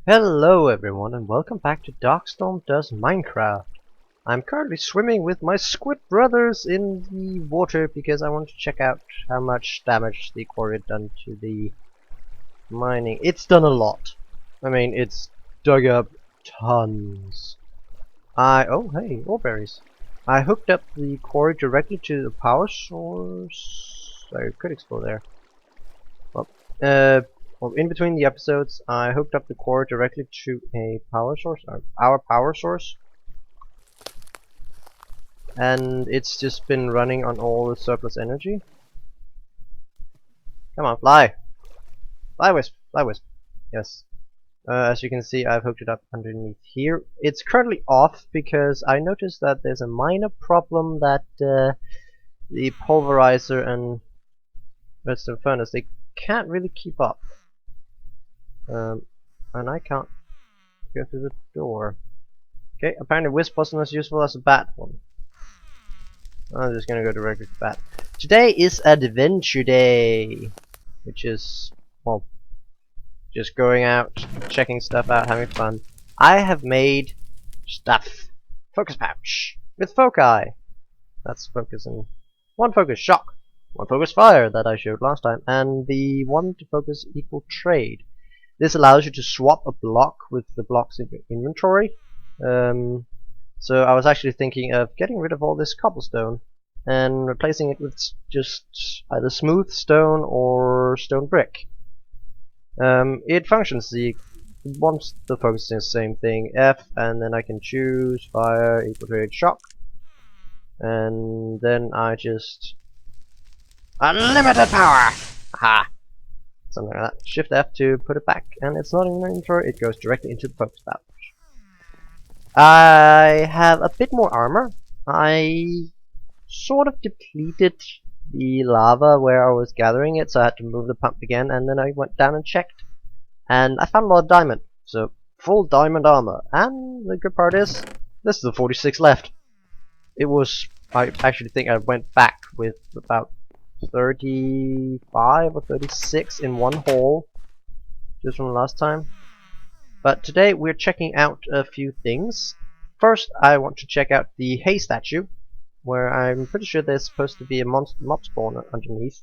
Hello everyone and welcome back to Darkstorm Does Minecraft. I'm currently swimming with my squid brothers in the water because I want to check out how much damage the quarry done to the mining. It's done a lot. I mean, it's dug up tons. Oh hey, ore berries. I hooked up the quarry directly to the power source. I could explore there. Well, well, in between the episodes, I hooked up the core directly to a power source, our power source, and it's just been running on all the surplus energy. Come on, fly! Fly, Wisp! Fly, Wisp! Yes. As you can see, I've hooked it up underneath here. It's currently off because I noticed that there's a minor problem that the pulverizer and redstone furnace, they can't really keep up. And I can't go through the door. Okay, apparently Wisp wasn't as useful as a bat one. I'm just gonna go directly to bat. Today is Adventure Day, which is, well, just going out, checking stuff out, having fun. I have made stuff. Focus pouch with foci. That's focus and one focus shock, one focus fire that I showed last time, and the one to focus equal trade. This allows you to swap a block with the blocks in your inventory. So I was actually thinking of getting rid of all this cobblestone and replacing it with just either smooth stone or stone brick. It functions once the focus is the same thing, F, and then I can choose fire equal trade shock, and then I just unlimited power. Aha. Something like that. Shift F to put it back, and it's not in the inventory, it goes directly into the focus pouch. I have a bit more armor. I sort of depleted the lava where I was gathering it, so I had to move the pump again, and then I went down and checked, and I found a lot of diamond. So, full diamond armor. And the good part is, this is the 46 left. It was, I actually think I went back with about 35 or 36 in one haul, just from last time. But today we're checking out a few things. First, I want to check out the hay statue, where I'm pretty sure there's supposed to be a mob spawner underneath.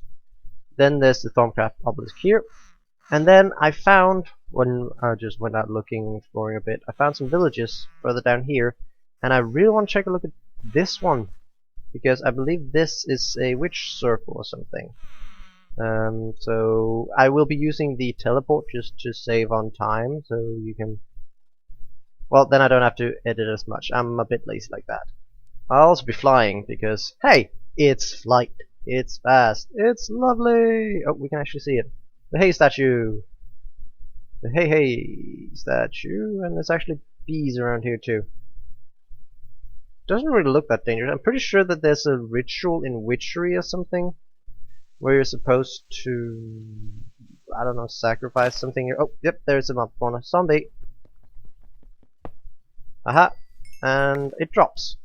Then there's the Thorncraft obelisk here. And then I found, when I just went out looking, exploring a bit, I found some villages further down here. And I really want to take a look at this one, because I believe this is a witch circle or something. So I will be using the teleport just to save on time, so you can... Well, then I don't have to edit as much. I'm a bit lazy like that. I'll also be flying because, hey, it's flight. It's fast. It's lovely. Oh, we can actually see it. The hay statue. The hay statue, and there's actually bees around here too. Doesn't really look that dangerous. I'm pretty sure that there's a ritual in witchery or something where you're supposed to, I don't know, sacrifice something here. Oh, yep, there's a mob spawner. Zombie. Aha. And it drops.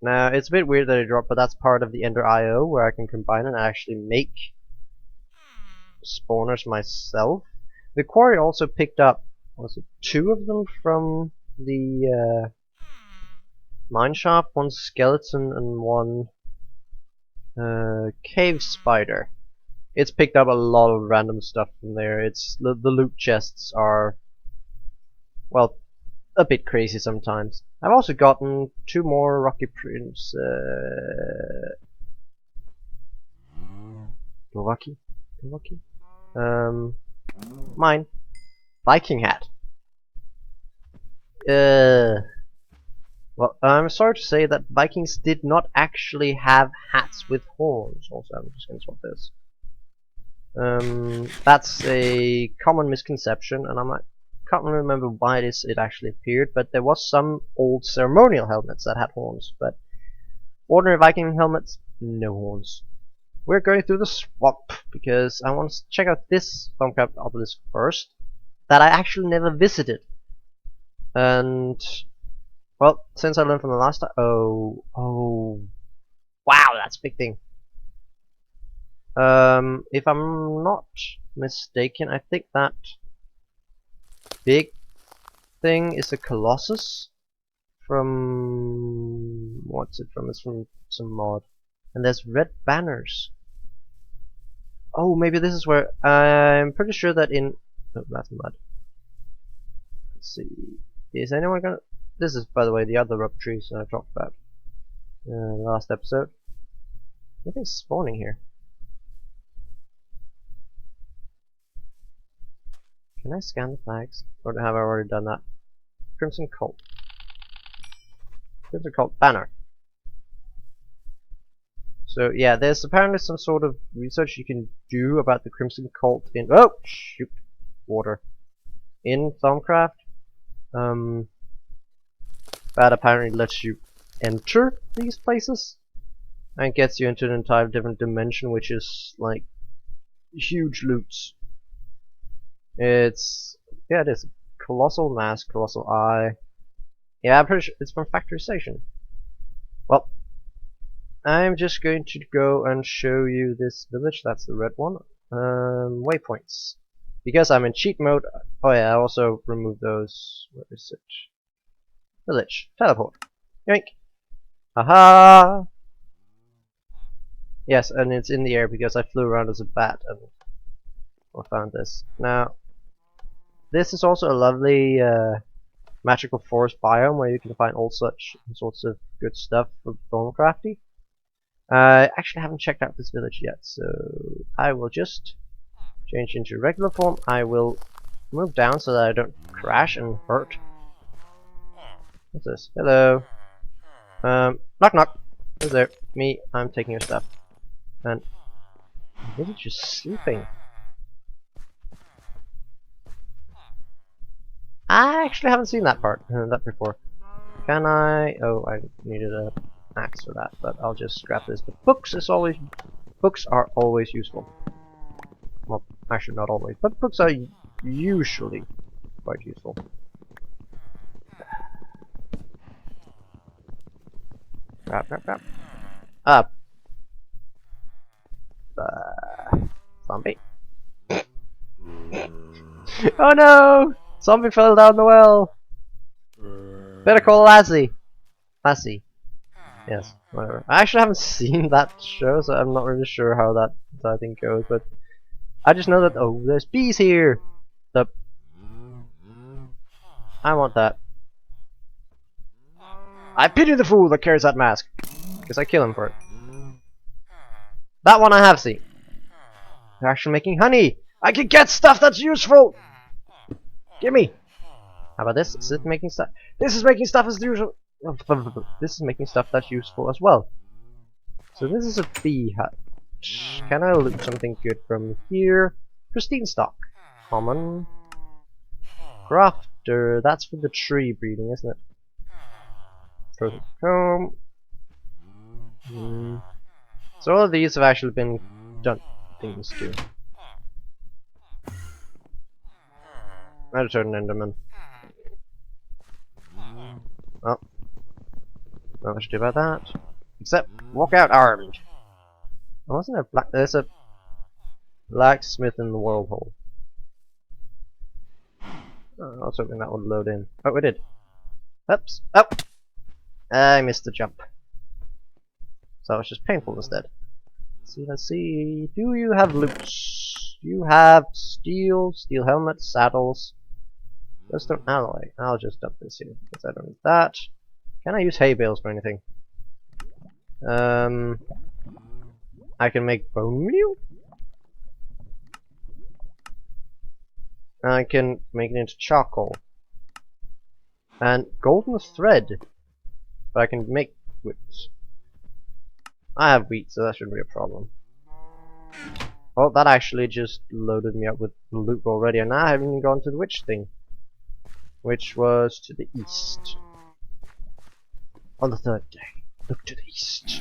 Now, it's a bit weird that it dropped, but that's part of the Ender IO where I can combine and actually make spawners myself. The quarry also picked up, was it 2 of them from the mine shaft? One skeleton and one cave spider. It's picked up a lot of random stuff from there. It's the loot chests are, well, a bit crazy sometimes. I've also gotten 2 more Rocky Prince. Rocky? Mine. Viking hat. Well, I'm sorry to say that Vikings did not actually have hats with horns. Also, I'm just going to swap this. That's a common misconception, and can't remember why it actually appeared, but there was some old ceremonial helmets that had horns, but ordinary Viking helmets, no horns. We're going through the swamp because I want to check out this Thorncraft obelisk first, that I actually never visited. And well, since I learned from the last time, oh, wow, that's a big thing. If I'm not mistaken, I think that big thing is a Colossus from what's it from? It's from some mod. And there's red banners. Oh, maybe this is where I'm pretty sure that in oh, that's mud. Let's see. Is anyone gonna? This is, by the way, the other rub trees that I talked about in the last episode. Nothing's spawning here. Can I scan the flags? Or have I already done that? Crimson Cult. Crimson Cult banner. So yeah, there's apparently some sort of research you can do about the Crimson Cult in shoot, water in Thaumcraft. That apparently lets you enter these places and gets you into an entire different dimension, which is like huge loots. It's it is colossal mask, colossal eye. Yeah, I'm pretty sure it's from Factory Station. Well, I'm just going to go and show you this village. That's the red one. Waypoints. Because I'm in cheat mode. Oh yeah, I also removed those. Where is it? Village. Teleport. Yoink. Aha! Yes, and it's in the air because I flew around as a bat and I found this. Now, this is also a lovely magical forest biome where you can find all sorts of good stuff for Bonecrafty. I actually haven't checked out this village yet, so I will just change into regular form. I will move down so that I don't crash and hurt. What's this? Hello. Knock knock. Who's there? Me. I'm taking your stuff. And the village is sleeping. I actually haven't seen that part, that before. Can I? Oh, I needed a axe for that, but I'll just scrap this. But books are always useful. Well, actually not always, but books are usually quite useful. Crap. Up. Zombie. Oh no! Zombie fell down the well. Better call Lassie. Lassie. Yes, whatever. I actually haven't seen that show, so I'm not really sure how that thing goes, but I just know that there's bees here. I want that. I pity the fool that carries that mask, because I kill him for it. That one I have seen. They're actually making honey. I can get stuff that's useful. Gimme. How about this? Is it making stuff? This is making stuff as usual. This is making stuff that's useful as well. So this is a bee hut. Can I loot something good from here? Pristine stock. Common. Crafter. That's for the tree breeding, isn't it? Frozen comb. So all of these have actually been done things to. I'll turn an Enderman. Well, not much to do about that. Except walk out armed. Oh, wasn't there there's a blacksmith in the whirlpool. Oh, I was hoping that would load in. Oh, it did. Oops. Oh! I missed the jump. So it was just painful instead. Let's see. Do you have loots? You have steel helmets, saddles. Redstone alloy. I'll just dump this here because I don't need that. Can I use hay bales for anything? I can make bone meal. I can make it into charcoal and golden thread. But I can make whips. I have wheat, so that shouldn't be a problem. Oh, that actually just loaded me up with loot already, and now I haven't even gone to the witch thing, which was to the east. On the third day, look to the east.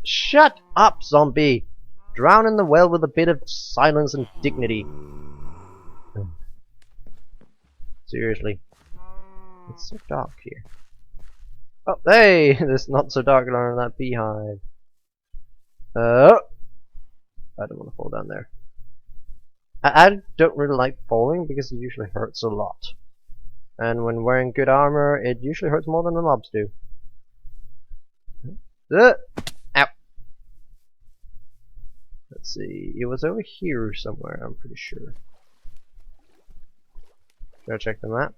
Shut up, zombie! Drown in the well with a bit of silence and dignity. Seriously. It's so dark here. Oh, hey! It's not so dark around that beehive. Oh! I don't want to fall down there. I don't really like falling because it usually hurts a lot. And when wearing good armor, it usually hurts more than the mobs do. Ow! Let's see, it was over here somewhere, I'm pretty sure. Should I check the map?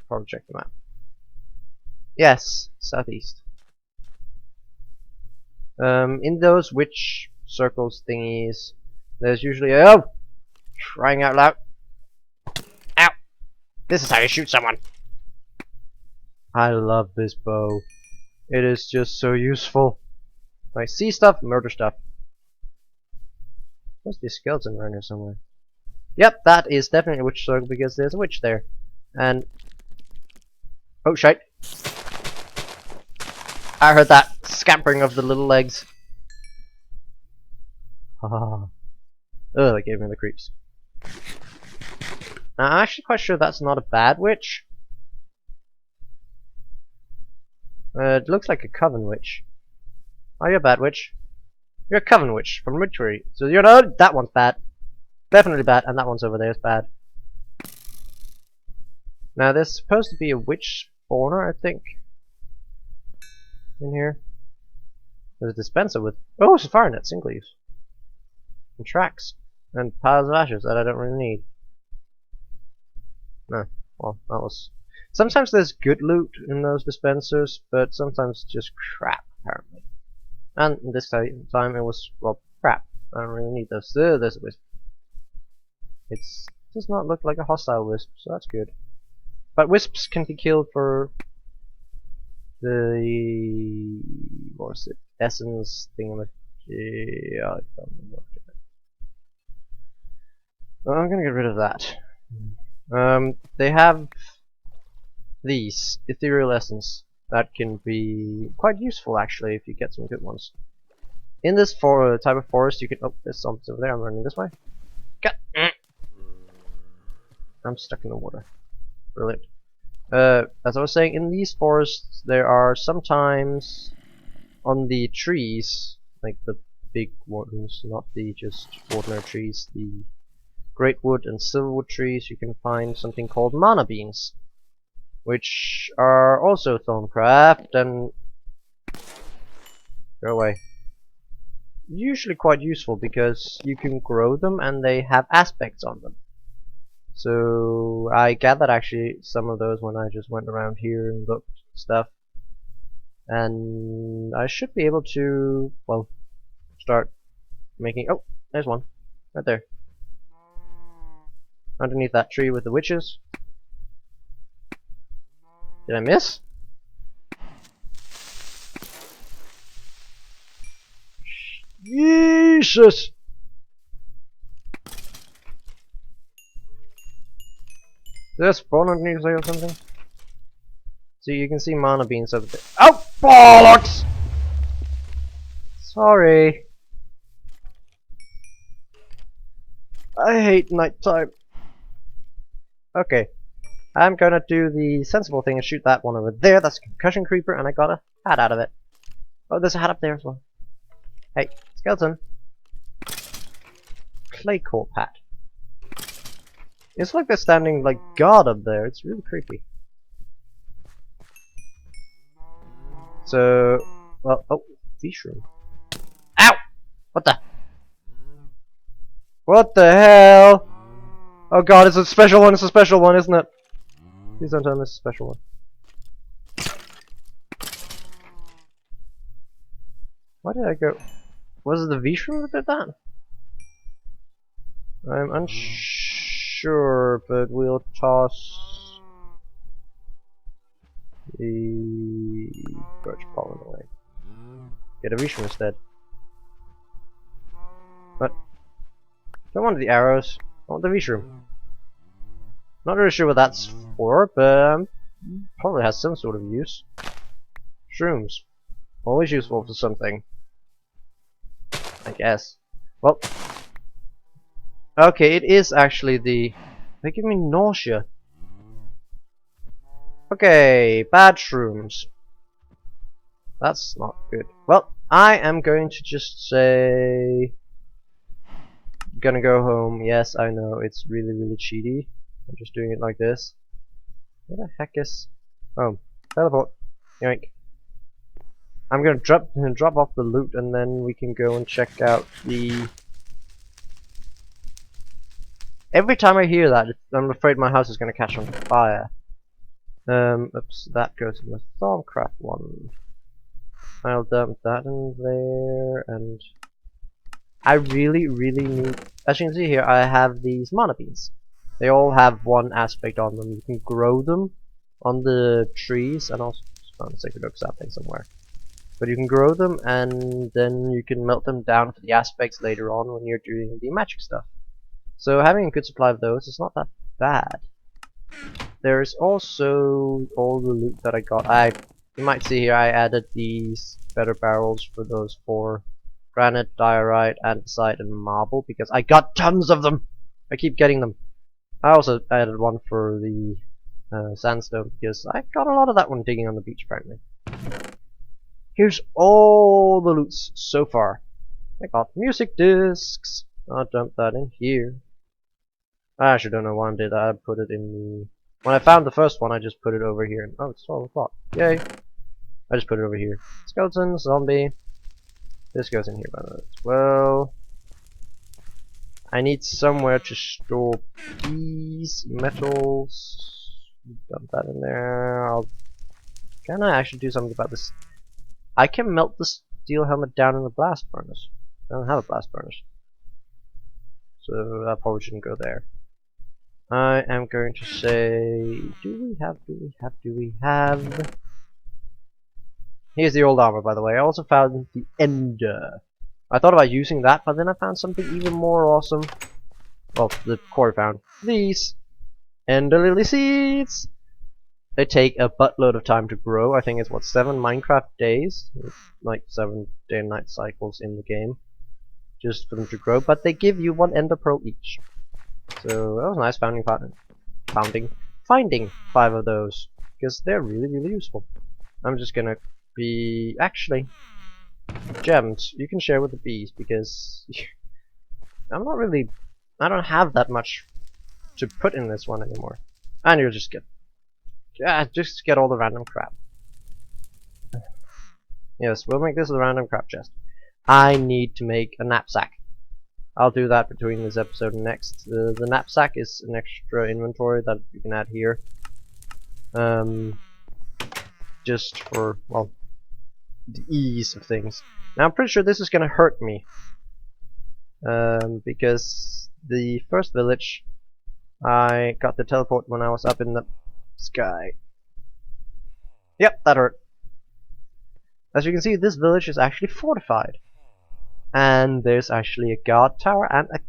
Probably check the map. Yes, southeast. In those witch circles thingies, there's usually oh! Crying out loud. Ow! This is how you shoot someone! I love this bow. It is just so useful. I see stuff, murder stuff. There's the skeleton around here somewhere. Yep, that is definitely a witch circle because there's a witch there. And oh shite. I heard that scampering of the little legs. Ah. Ugh, that gave me the creeps. Now, I'm actually quite sure that's not a bad witch. It looks like a coven witch. Oh, you're a bad witch. You're a coven witch from Witchery. So you know that one's bad. Definitely bad, and that one's over there is bad. Now there's supposed to be a witch spawner, I think. In here. There's a dispenser with it's a fire net, single use. And tracks. And piles of ashes that I don't really need. No. Well, that was sometimes there's good loot in those dispensers, but sometimes just crap, apparently. And this time it was, well, crap. I don't really need those. There's a wisp. It does not look like a hostile wisp, so that's good. But wisps can be killed for the what was it? Essence thingamajig. Yeah, I don't know. Well, I'm gonna get rid of that. They have these ethereal essence that can be quite useful actually if you get some good ones. In this type of forest, you can. Oh, there's something over there. I'm running this way. Cut. I'm stuck in the water. Brilliant. As I was saying, in these forests, there are sometimes on the trees, like the big ones, not the just ordinary trees, the great wood and silverwood trees, you can find something called mana beans, which are also thorncraft and go away. Usually quite useful because you can grow them and they have aspects on them. So I gathered actually some of those when I just went around here and looked stuff, and I should be able to, well, start making. Oh, there's one right there underneath that tree with the witches. Did I miss? Jesus! Did that spawn underneath there or something? So you can see mana beans over there. Oh, bollocks! Sorry. I hate nighttime. Okay. I'm gonna do the sensible thing and shoot that one over there. That's a concussion creeper, and I got a hat out of it. Oh, there's a hat up there as well. Hey, skeleton. Clay corp hat. It's like they're standing like guard up there. It's really creepy. So, well, oh, fish room. Ow! What the? What the hell? Oh god, it's a special one. It's a special one, isn't it? Please don't tell me it's a special one. Why did I go? Was it the V-shroom that did that? I'm unsure, but we'll toss the birch pollen away. Get a V-shroom instead. What? Don't want the arrows. I want the V-shroom. Not really sure what that's for, but probably has some sort of use. Shrooms. Always useful for something. I guess. Well. Okay, it is actually the... They give me nausea. Okay, bad shrooms. That's not good. Well, I am going to just say... gonna go home. Yes, I know, it's really, really cheaty. I'm just doing it like this. What the heck is... Oh, teleport. Yoink. I'm gonna drop off the loot and then we can go and check out the... Every time I hear that, I'm afraid my house is gonna catch on fire. Oops, that goes in the Thorncraft one. I'll dump that in there, and I really, really need... As you can see here, I have these mana beans. They all have one aspect on them. You can grow them on the trees, and also... Found a sacred oak sapling somewhere. But you can grow them, and then you can melt them down to the aspects later on when you're doing the magic stuff. So having a good supply of those is not that bad. There's also all the loot that I got. You might see here I added these better barrels for those 4 granite, diorite, andesite, and marble because I got tons of them. I keep getting them. I also added one for the sandstone because I got a lot of that one digging on the beach apparently. Here's all the loot so far. I got music discs. I'll dump that in here. I actually don't know why I did that. I put it in the... When I found the first one, I just put it over here. Oh, it's 12 o'clock. Yay! I just put it over here. Skeleton, zombie. This goes in here by the way as well. I need somewhere to store these metals. Dump that in there. Can I actually do something about this? I can melt the steel helmet down in the blast furnace. I don't have a blast furnace, so that probably shouldn't go there. I am going to say, do we have? Here's the old armor, by the way. I also found the ender. I thought about using that, but then I found something even more awesome. Well, the core found these ender lily seeds. They take a buttload of time to grow. I think it's what, 7 Minecraft days, like 7 day and night cycles in the game, just for them to grow. But they give you 1 ender pearl each. So that was nice finding 5 of those because they're really, really useful. I'm just gonna be actually gems. You can share with the bees because I don't have that much to put in this one anymore, and you'll just get all the random crap. Yes, we'll make this a random crap chest. I need to make a knapsack. I'll do that between this episode and next. The knapsack is an extra inventory that you can add here. Just for, well, the ease of things. Now I'm pretty sure this is gonna hurt me. Because the first village, I got the teleport when I was up in the sky. Yep, that hurt. As you can see, this village is actually fortified. And there's actually a guard tower and a...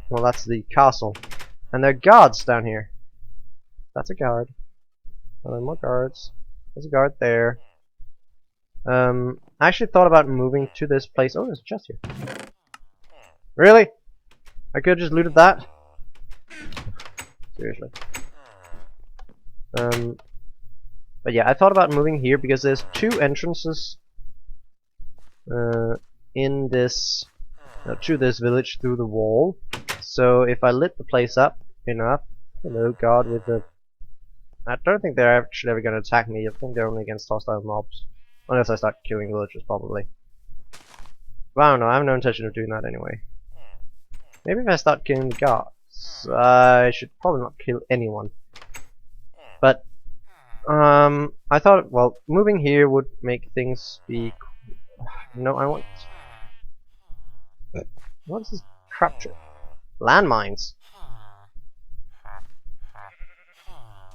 Well, that's the castle. And there are guards down here. That's a guard. Oh, there are more guards. There's a guard there. I actually thought about moving to this place. Oh, there's a chest here. Really? I could have just looted that? Seriously. But yeah, I thought about moving here because there's 2 entrances in this to this village through the wall. So if I lit the place up enough, hello God with the... I don't think they're actually ever going to attack me. I think they're only against hostile mobs, unless I start killing villagers probably. But I don't know, I have no intention of doing that anyway. Maybe if I start killing the guards, I should probably not kill anyone. But I thought, well, moving here would make things be... No, I want... What is this crap? Landmines.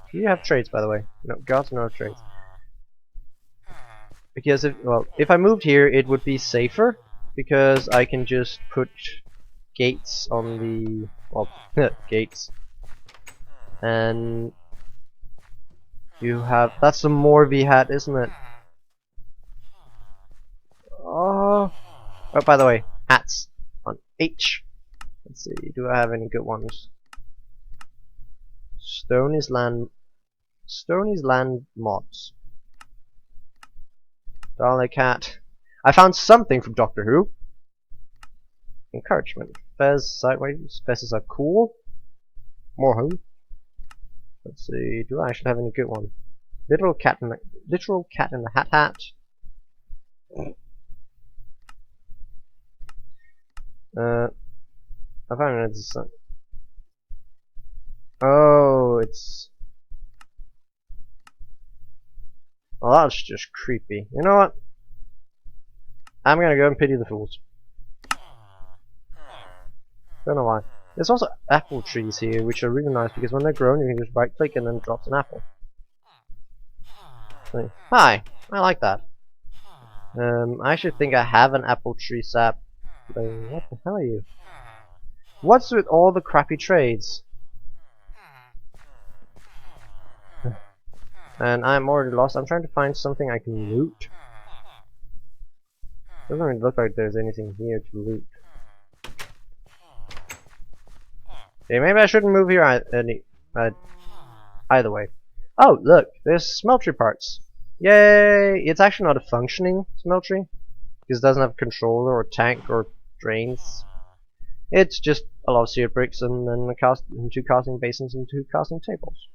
Do you have trades, by the way? No, guards don't have trades. Because if I moved here, it would be safer because I can just put gates on the... well, gates. And you have... That's the Morvi hat, isn't it? Oh, by the way, hats on H. Let's see, do I have any good ones? Stony's land mods. Dalek hat. I found something from Doctor Who. Encouragement. Fez sideways. Fezes are cool. More home. Let's see. Do I actually have any good one? Literal cat in the hat. I found it's. Oh, it's. Well, that's just creepy. You know what? I'm gonna go and pity the fools. Don't know why. There's also apple trees here, which are really nice because when they're grown, you can just right click and then it drops an apple. So, hi! I like that. I actually think I have an apple tree sap. What the hell are you? What's with all the crappy trades? And I'm already lost. I'm trying to find something I can loot. Doesn't really look like there's anything here to loot. Okay, maybe I shouldn't move here either way. Oh, look, there's smeltery parts. Yay! It's actually not a functioning smeltery because it doesn't have a controller or tank or drains. It's just a lot of seared bricks and then two casting basins and 2 casting tables.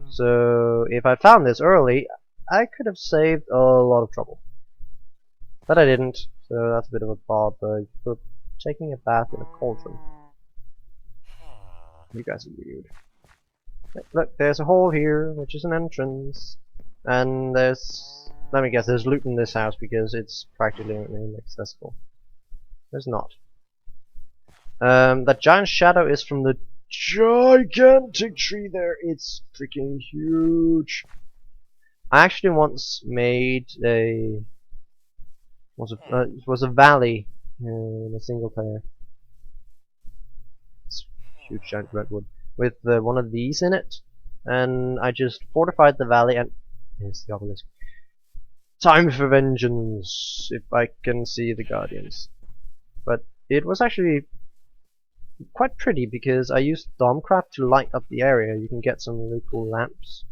So if I found this early, I could have saved a lot of trouble. But I didn't, so that's a bit of a bother for taking a bath in a cauldron. You guys are weird. Look, there's a hole here, which is an entrance. And there's... let me guess, there's loot in this house because it's practically inaccessible. There's not. That giant shadow is from the gigantic tree there. It's freaking huge. I actually once made a... it was a valley in a single player. It's huge giant redwood with one of these in it, and I just fortified the valley and here's the obelisk. Time for vengeance, if I can see the guardians. But it was actually quite pretty because I used Domcraft to light up the area. You can get some really cool lamps.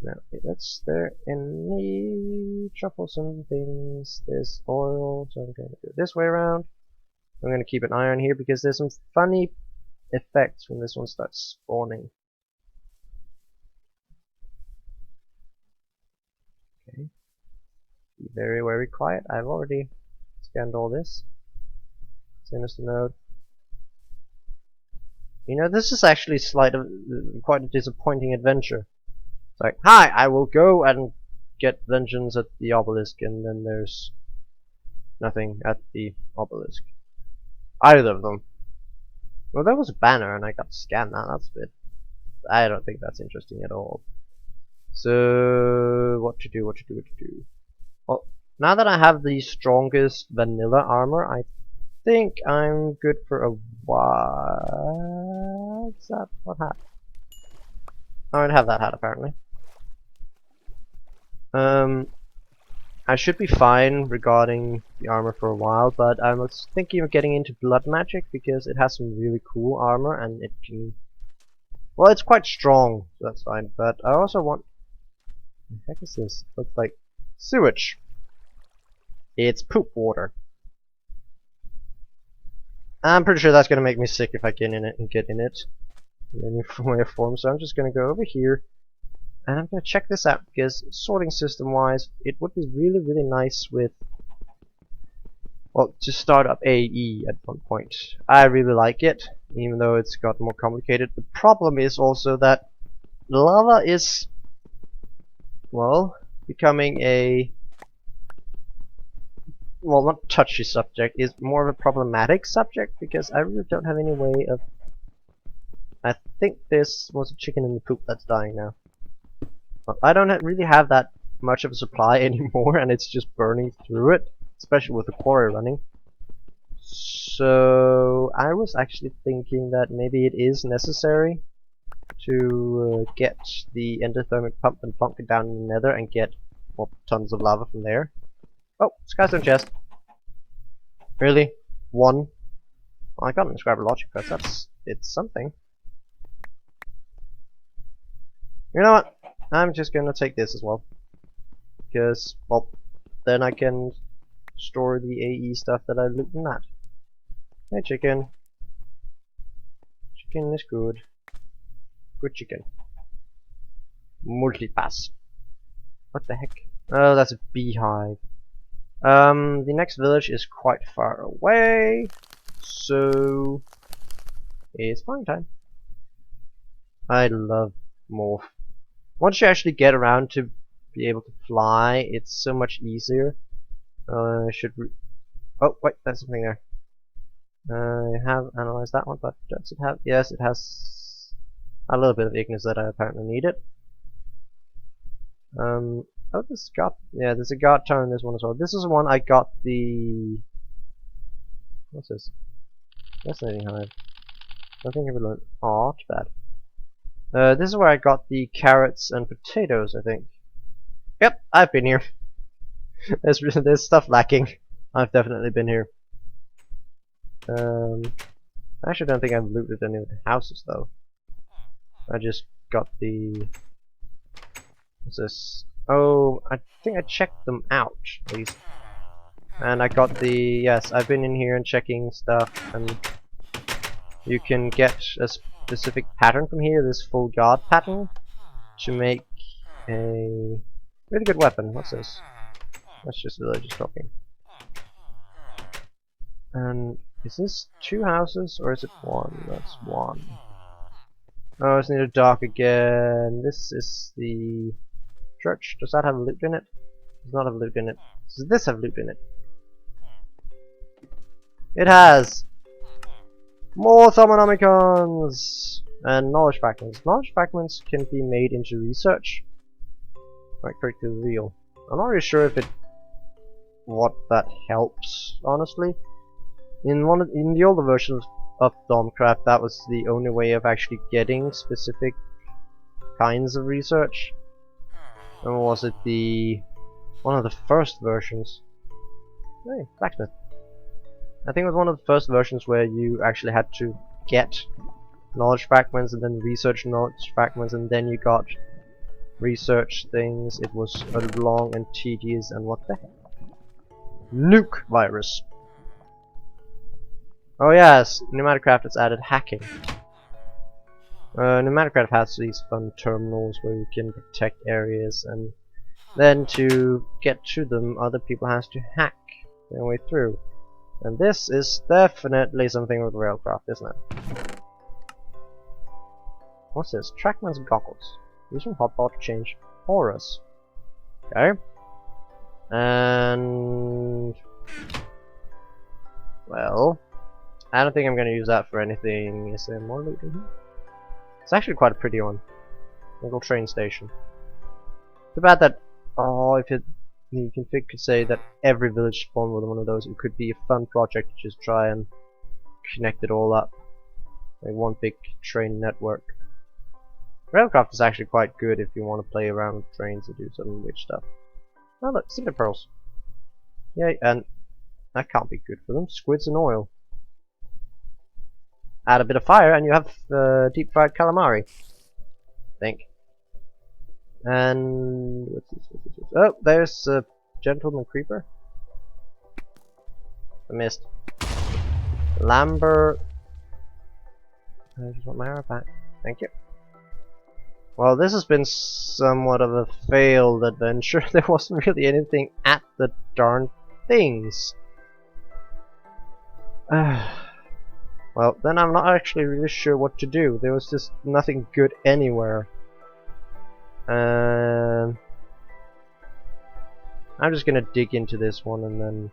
Now, is there any troublesome things? There's oil, so I'm going to go this way around. I'm going to keep an eye on here because there's some funny effects when this one starts spawning. Okay. Be very, very quiet. I've already scanned all this. Sinister node. You know, this is actually quite a disappointing adventure. It's like, hi, I will go and get vengeance at the obelisk, and then there's nothing at the obelisk. Either of them. Well, there was a banner, and I got to scan that. That's a bit. I don't think that's interesting at all. So, what to do? Well, now that I have the strongest vanilla armor, I think I'm good for a while. What's that? What hat? I don't have that hat apparently. I should be fine regarding the armor for a while, but I was thinking of getting into blood magic because it has some really cool armor and it can... well, it's quite strong, so that's fine, but I also want... what the heck is this? Looks like sewage. It's poop water. I'm pretty sure that's gonna make me sick if I get in it in any way or form, so I'm just gonna go over here and I'm gonna check this out because sorting system wise it would be really, really nice with, well, to start up AE at one point. I really like it, even though it's got more complicated. The problem is also that lava is, well, becoming a, well, not touchy subject, is more of a problematic subject because I really don't have any way of... I think this was a chicken in the poop that's dying now. But I don't really have that much of a supply anymore, and it's just burning through it, especially with the quarry running. So I was actually thinking that maybe it is necessary to get the endothermic pump and plonk it down in the nether and get, well, tons of lava from there. Oh, Skystone chest. Really? One? Well, I got an inscriber logic press. It's something. You know what? I'm just gonna take this as well. Because, well, then I can store the AE stuff that I looked in that. Hey chicken. Chicken is good. Good chicken. Multipass. What the heck? Oh, that's a beehive. The next village is quite far away, so it's flying time. I love morph. Once you actually get around to be able to fly, it's so much easier. I should. Oh wait, there's something there. I have analyzed that one, but does it have? Yes, it has a little bit of Ignis that I apparently needed. Oh, this got, yeah, there's a guard tower in this one as well. This is the one I got the, what's this? Fascinating hive. I think I've learned. Oh, too bad. This is where I got the carrots and potatoes, I think. Yep, I've been here. there's stuff lacking. I've definitely been here. I actually don't think I've looted any of the houses though. I just got the, what's this? Oh, I think I checked them out, at least. And I got the, yes, I've been in here and checking stuff, and you can get a specific pattern from here, this full guard pattern, to make a really good weapon. What's this? That's just villagers talking. And is this 2 houses, or is it 1? That's 1. Oh, it's near the dock again. This is the church. Does that have loot in it? Does not have loot in it. Does this have loot in it? It has! More Thaumonomicons! And knowledge fragments. Knowledge fragments can be made into research. Like correctly real. I'm not really sure if it what that helps, honestly. In the older versions of Thaumcraft, that was the only way of actually getting specific kinds of research. Or was it one of the first versions? Hey, blacksmith. I think it was one of the first versions where you actually had to get knowledge fragments and then research knowledge fragments, and then you got research things. It was long and tedious, and what the heck? Nuke virus. Oh yes, Pneumaticraft has added hacking. Pneumaticraft has these fun terminals where you can protect areas, and then to get to them, other people has to hack their way through. And this is definitely something with Railcraft, isn't it? What's this? Trackman's goggles. Using hotbar to change auras. Okay. And well, I don't think I'm gonna use that for anything. Is there more loot in here? It's actually quite a pretty one. Little train station. Too bad that, oh, if the config could say that every village spawned with one of those, it could be a fun project to just try and connect it all up. Like one big train network. Railcraft is actually quite good if you want to play around with trains and do some weird stuff. Oh look, cinder pearls. Yay, and that can't be good for them. Squids and oil. Add a bit of fire and you have deep fried calamari. I think. And what's this? Oh, there's a gentleman creeper. I missed. Lambert. I just want my arrow back. Thank you. Well, this has been somewhat of a failed adventure. There wasn't really anything at the darn things. Well, then I'm not actually really sure what to do. There was just nothing good anywhere. I'm just gonna dig into this one and then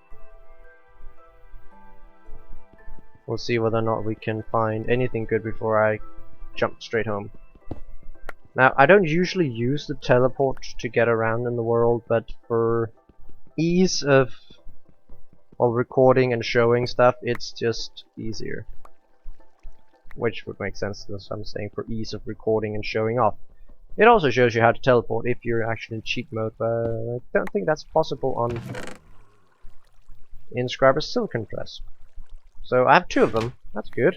we'll see whether or not we can find anything good before I jump straight home. Now, I don't usually use the teleport to get around in the world, but for ease of recording and showing stuff, it's just easier. Which would make sense, as I'm saying, for ease of recording and showing off. It also shows you how to teleport if you're actually in cheat mode, but I don't think that's possible on Inscriber's Silicon Press. So I have 2 of them, that's good.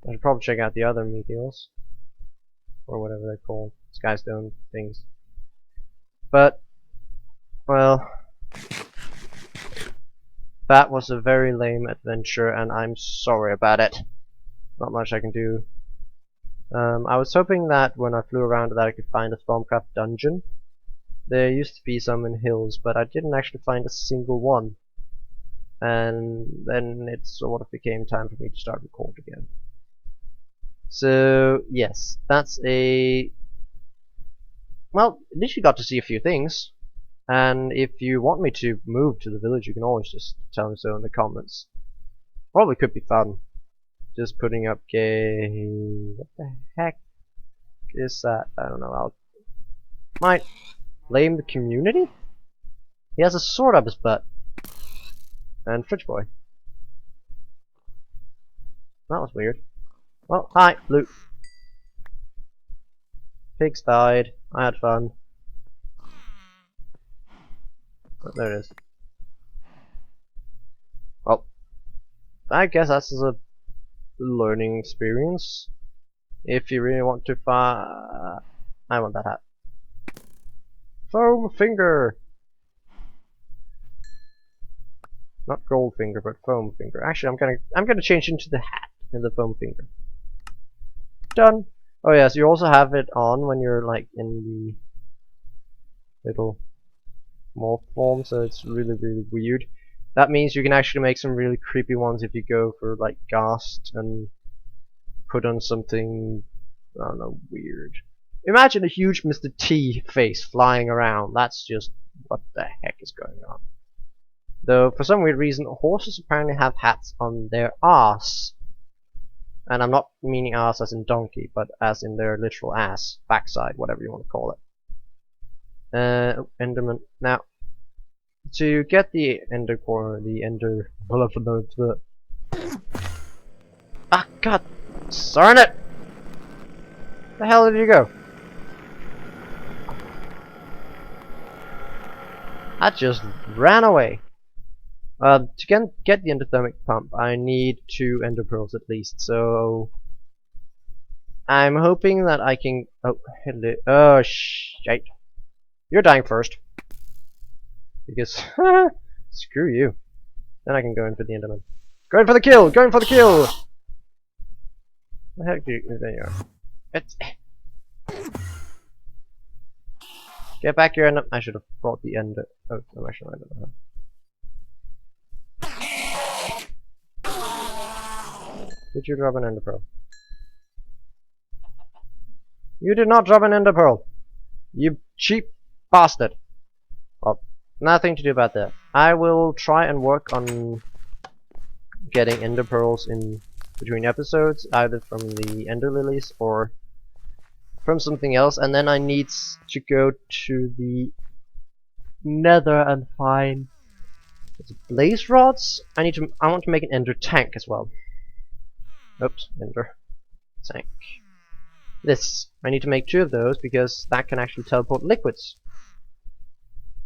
I should probably check out the other meteors. Or whatever they're called. Skystone things. But, well, That was a very lame adventure, and I'm sorry about it. Not much I can do. I was hoping that when I flew around that I could find a Stormcraft dungeon. There used to be some in hills, but I didn't actually find a single one. And then it sort of became time for me to start record again. So yes, that's a... well, at least you got to see a few things. And if you want me to move to the village, you can always just tell me so in the comments. Probably could be fun. Just putting up what the heck is that? I don't know. Might blame the community? He has a sword up his butt. And Fridge Boy. That was weird. Well, hi, loot. Pigs died. I had fun. Oh, there it is. Well, I guess that's a learning experience. If you really want to I want that hat. Foam finger! Not gold finger, but foam finger. Actually, I'm gonna change into the hat and the foam finger. Done. Oh yes, you also have it on when you're like in the little morph form, so it's really weird. That means you can actually make some really creepy ones if you go for like Ghast and put on something, I don't know, weird. Imagine a huge Mr. T face flying around. That's just what the heck is going on. Though for some weird reason horses apparently have hats on their ass. And I'm not meaning ass as in donkey, but as in their literal ass, backside, whatever you want to call it. Enderman. Now, to get the ender core, the ender... ah, god! Darn it! Where the hell did you go? I just ran away. To get the endothermic pump, I need 2 ender pearls at least, so... I'm hoping that I can... oh, hello. Oh, shit. You're dying first. Because... screw you. Then I can go in for the enderman. Going for the kill! Going for the kill! The heck do you... there you are. It's... get back here, and I should have brought the ender... oh, I'm actually not gonna have. Did you drop an ender pearl? You did not drop an ender pearl! You cheap bastard! Well, nothing to do about that. I will try and work on getting ender pearls in between episodes, either from the ender lilies or from something else, and then I need to go to the nether and find blaze rods. I want to make an ender tank as well. Oops, ender tank. This. I need to make 2 of those because that can actually teleport liquids.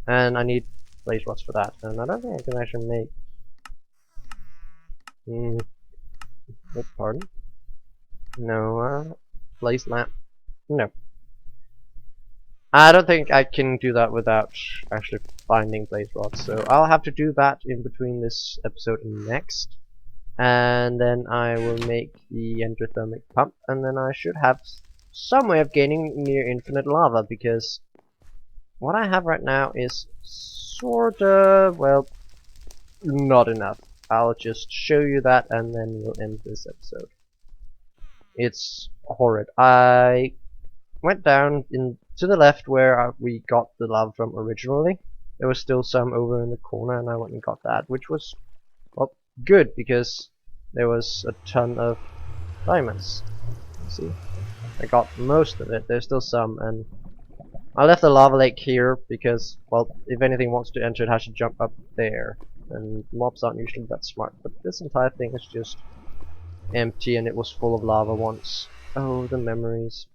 And I need blaze rods for that. And I don't think I can actually make... oh, pardon? No, blaze lamp. No. I don't think I can do that without actually finding blaze rods. So I'll have to do that in between this episode and next. And then I will make the endothermic pump, and then I should have some way of gaining near infinite lava, because what I have right now is sorta, well, not enough. I'll just show you that and then we'll end this episode. It's horrid. I went down to the left where we got the lava from originally. There was still some over in the corner, and I went and got that, which was, well, good, because there was a ton of diamonds. See, I got most of it. There's still some, and I left the lava lake here because, well, if anything wants to enter, it has to jump up there, and mobs aren't usually that smart. But this entire thing is just empty, and it was full of lava once. Oh, the memories.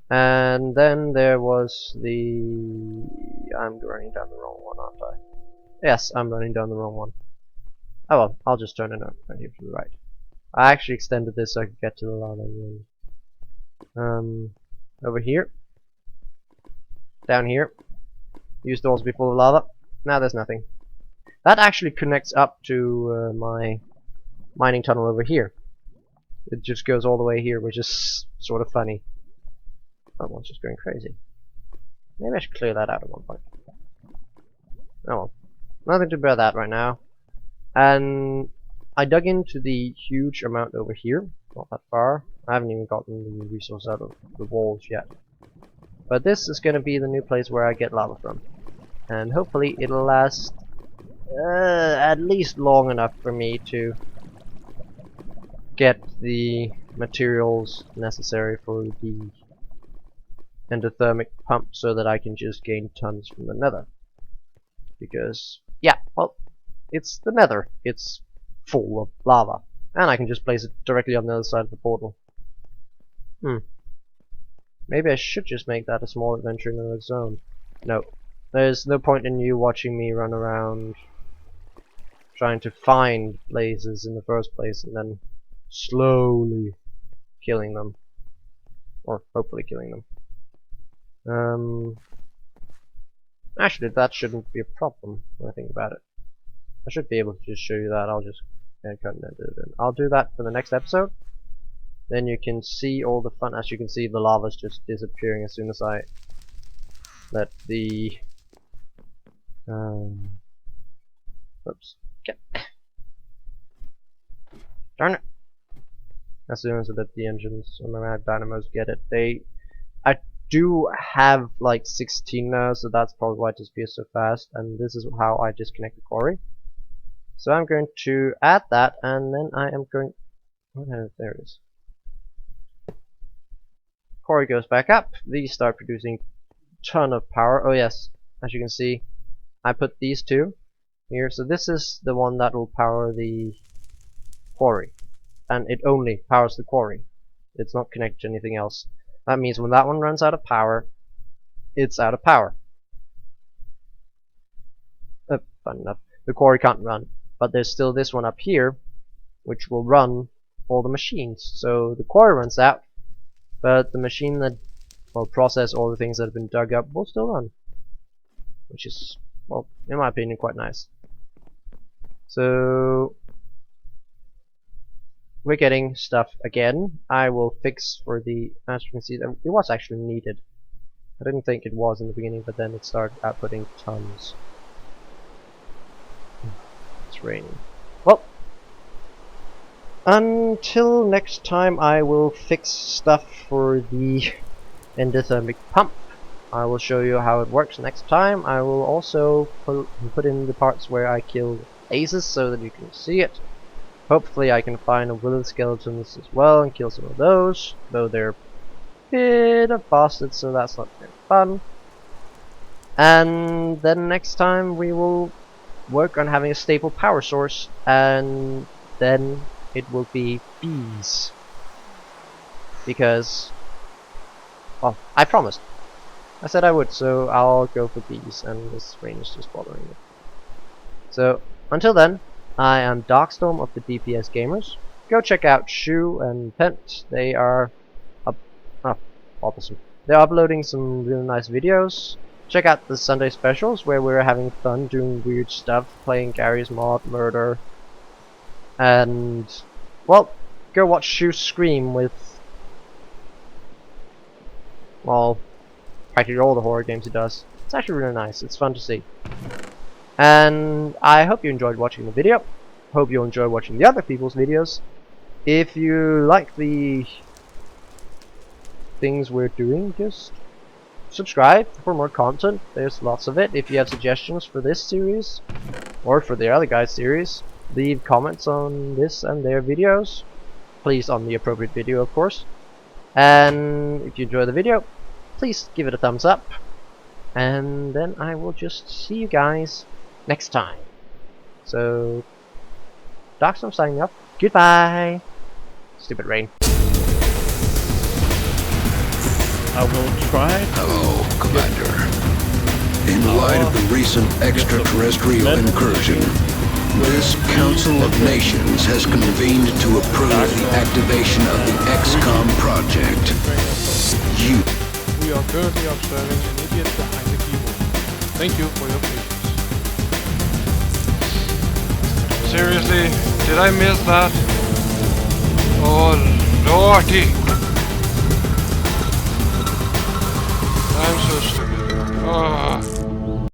And then there was the... I'm running down the wrong one, aren't I? Yes, I'm running down the wrong one. Oh well, I'll just turn it up right here to the right. I actually extended this so I could get to the lava anyway. Over here. Down here. Used to also be full of lava. Now there's nothing. That actually connects up to my mining tunnel over here. It just goes all the way here, which is sort of funny. That one's just going crazy. Maybe I should clear that out at one point. Oh well. Nothing to do about that right now. And I dug into the huge amount over here. Not that far. I haven't even gotten the resource out of the walls yet. But this is going to be the new place where I get lava from. And hopefully it'll last at least long enough for me to get the materials necessary for the endothermic pump so that I can just gain tons from the nether. Because, yeah, well, it's the nether. It's full of lava. And I can just place it directly on the other side of the portal. Maybe I should just make that a small adventure in the zone. No. There's no point in you watching me run around trying to find places in the first place and then slowly killing them. Or hopefully killing them. Actually, that shouldn't be a problem when I think about it. I should be able to just show you that. I'll just I'll do that for the next episode. Then you can see all the fun. As you can see, the lava's just disappearing as soon as I let the oops. Okay. Darn it. As soon as I let the engines and my dynamos get it, I do have like 16 now, so that's probably why it disappears so fast. And this is how I disconnect the quarry. So I'm going to add that, and then I am going. Oh, there it is. Quarry goes back up. These start producing a ton of power. Oh yes, as you can see, I put these two here. So this is the one that will power the quarry, and it only powers the quarry. It's not connected to anything else. That means when that one runs out of power, it's out of power. Fun enough. The quarry can't run, but there's still this one up here, which will run all the machines. So the quarry runs out, but the machine that will process all the things that have been dug up will still run, which is, well, in my opinion, quite nice. So we're getting stuff again. I will fix for the, as you can see, it was actually needed. I didn't think it was in the beginning, but then it started outputting tons. It's raining. Well, until next time, I will fix stuff for the endothermic pump. I will show you how it works next time. I will also put in the parts where I killed aces so that you can see it. Hopefully I can find a willow skeletons as well and kill some of those, though they're a bit of bastards, so that's not very fun. And then next time we will work on having a stable power source, and then it will be bees. Because, well, I promised. I said I would, so I'll go for bees, and this rain is just bothering me. So, until then, I am Darkstorm of the DPS Gamers. Go check out Shu and Pent. They are They're uploading some really nice videos. Check out the Sunday specials where we're having fun doing weird stuff, playing Gary's Mod, Murder, and well, go watch Shu scream with, well, practically all the horror games he does. It's actually really nice. It's fun to see. And I hope you enjoyed watching the video. Hope you enjoy watching the other people's videos. If you like the things we're doing, just subscribe for more content. There's lots of it. If you have suggestions for this series or for the other guys' series, leave comments on this and their videos. Please on the appropriate video, of course. And if you enjoy the video, please give it a thumbs up. And then I will just see you guys next time. So, Darkstorm signing off. Goodbye. Stupid rain. I will try. Hello, Commander. In light of the recent extraterrestrial incursion, this Council of Nations has convened to approve the activation of the XCOM project. We are currently observing an idiot behind the keyboard. Thank you for your patience. Seriously, did I miss that? Oh lordy!